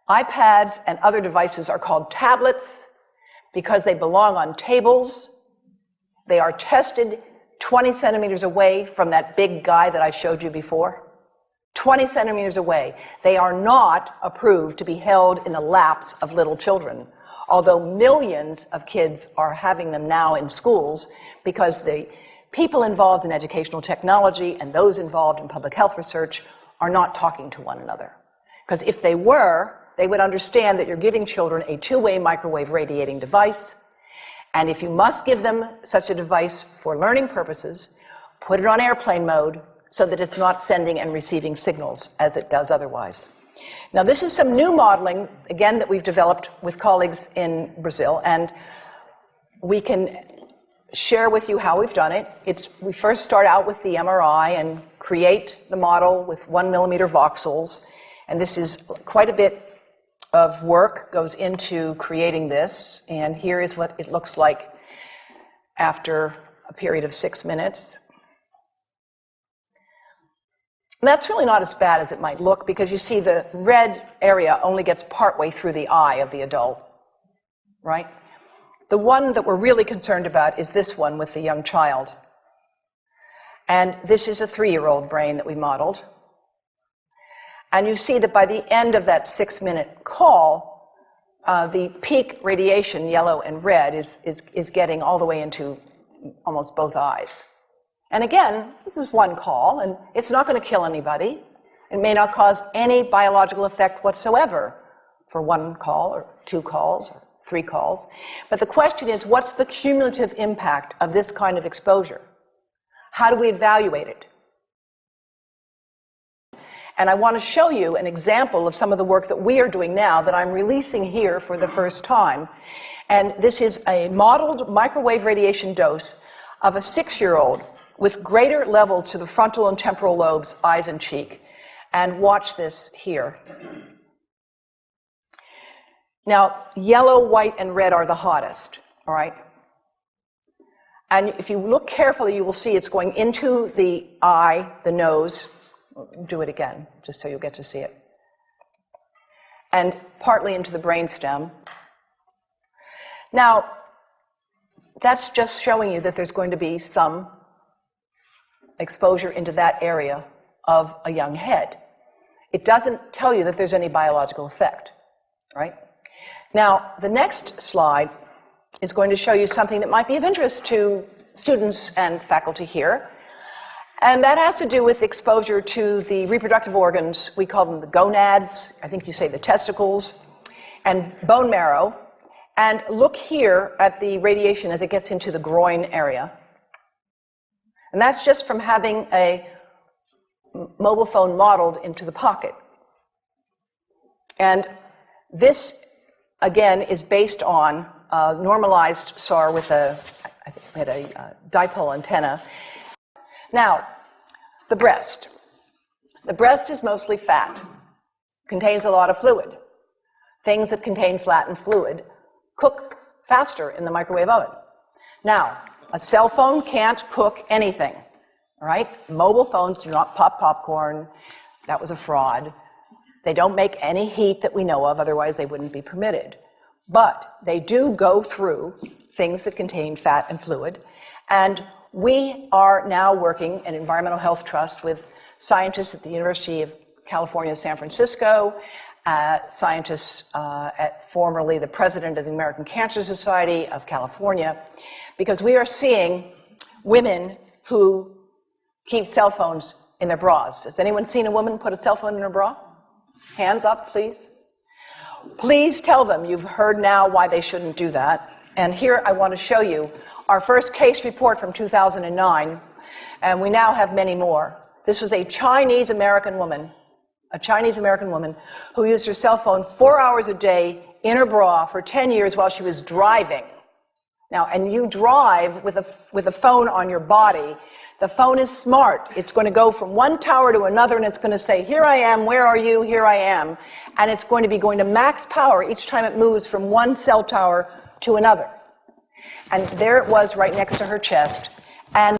iPads and other devices are called tablets because they belong on tables. They are tested 20 centimeters away from that big guy that I showed you before. 20 centimeters away. They are not approved to be held in the laps of little children, although millions of kids are having them now in schools because the people involved in educational technology and those involved in public health research are not talking to one another. Because if they were, they would understand that you're giving children a two-way microwave radiating device, and if you must give them such a device for learning purposes, put it on airplane mode so that it's not sending and receiving signals as it does otherwise. Now, this is some new modeling, again, that we've developed with colleagues in Brazil, and we can share with you how we've done it. We first start out with the MRI and create the model with 1 millimeter voxels, and this is quite a bit of work goes into creating this, and here is what it looks like after a period of 6 minutes. And that's really not as bad as it might look, because you see the red area only gets partway through the eye of the adult, right? The one that we're really concerned about is this one with the young child. And this is a 3-year-old brain that we modeled. And you see that by the end of that 6-minute call, the peak radiation, yellow and red, is getting all the way into almost both eyes. And again, this is one call, and it's not going to kill anybody. It may not cause any biological effect whatsoever for 1 call or 2 calls or 3 calls. But the question is, what's the cumulative impact of this kind of exposure? How do we evaluate it? And I want to show you an example of some of the work that we are doing now that I'm releasing here for the first time. And this is a modeled microwave radiation dose of a 6-year-old with greater levels to the frontal and temporal lobes, eyes and cheek. And watch this here. Now, yellow, white, and red are the hottest, all right? And if you look carefully, you will see it's going into the eye, the nose. Do it again, just so you'll get to see it. And partly into the brainstem. Now, that's just showing you that there's going to be some exposure into that area of a young head. It doesn't tell you that there's any biological effect, right? Now, the next slide is going to show you something that might be of interest to students and faculty here. And that has to do with exposure to the reproductive organs. We call them the gonads. I think you say the testicles. And bone marrow. And look here at the radiation as it gets into the groin area. And that's just from having a mobile phone modeled into the pocket. And this, again, is based on a normalized SAR with a dipole antenna. Now, the breast. The breast is mostly fat, contains a lot of fluid. Things that contain fat and fluid cook faster in the microwave oven. Now, a cell phone can't cook anything, all right? Mobile phones do not pop popcorn. That was a fraud. They don't make any heat that we know of, otherwise they wouldn't be permitted. But they do go through things that contain fat and fluid. And we are now working at Environmental Health Trust with scientists at the University of California, San Francisco, scientists at formerly the president of the American Cancer Society of California, because we are seeing women who keep cell phones in their bras. Has anyone seen a woman put a cell phone in her bra? Hands up, please. Please tell them you've heard now why they shouldn't do that. And here I want to show you our first case report from 2009, and we now have many more. This was a Chinese-American woman who used her cell phone 4 hours a day in her bra for 10 years while she was driving. Now, and you drive with a phone on your body. The phone is smart. It's going to go from one tower to another, and it's going to say, here I am, where are you, here I am. And it's going to be going to max power each time it moves from one cell tower to another. And there it was right next to her chest. And